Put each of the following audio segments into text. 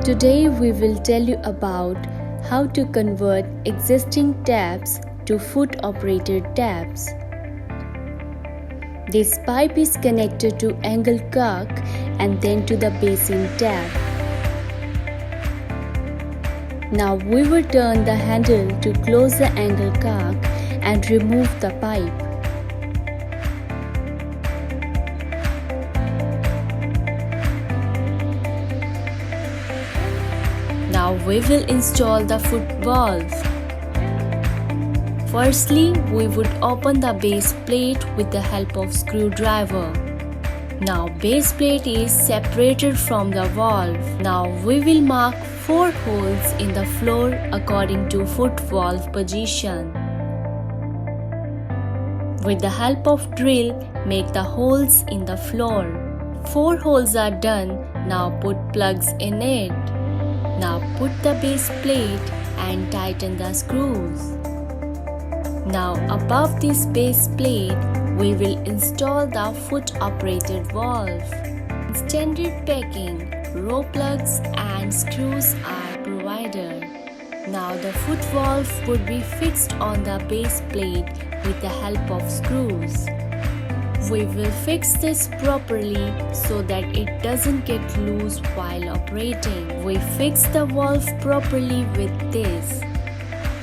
Today we will tell you about how to convert existing taps to foot operated taps. This pipe is connected to angle cock and then to the basin tap. Now we will turn the handle to close the angle cock and remove the pipe. Now we will install the foot valve. Firstly, we would open the base plate with the help of screwdriver. Now base plate is separated from the valve. Now we will mark 4 holes in the floor according to foot valve position. With the help of drill, make the holes in the floor. 4 holes are done. Now put plugs in it. Now put the base plate and tighten the screws. Now above this base plate, we will install the foot operated valve. Standard packing, row plugs and screws are provided. Now the foot valve would be fixed on the base plate with the help of screws. We will fix this properly so that it doesn't get loose while operating. We fix the valve properly with this.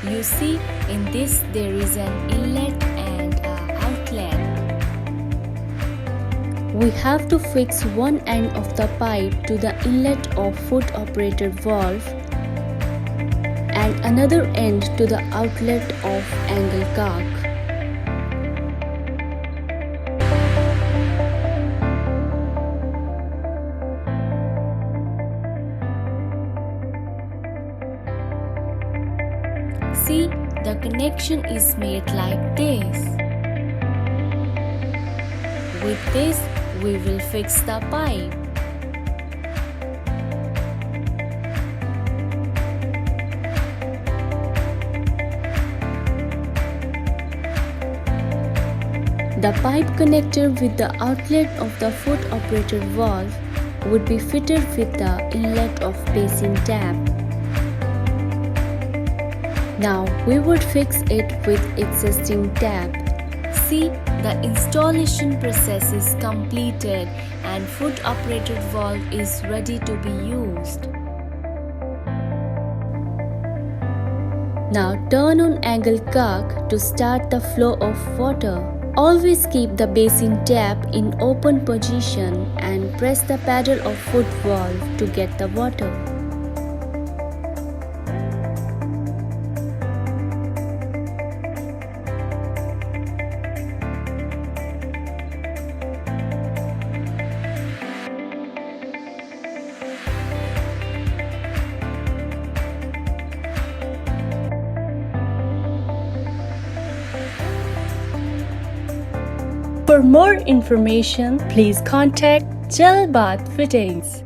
You see, in this there is an inlet and an outlet. We have to fix one end of the pipe to the inlet of foot operated valve and another end to the outlet of angle cock. See, the connection is made like this. With this, we will fix the pipe. The pipe connector with the outlet of the foot operated valve would be fitted with the inlet of basin tap. Now we would fix it with existing tap. See, the installation process is completed and foot operated valve is ready to be used. Now turn on angle cock to start the flow of water. Always keep the basin tap in open position and press the paddle of foot valve to get the water. For more information, please contact JAL Bath Fittings.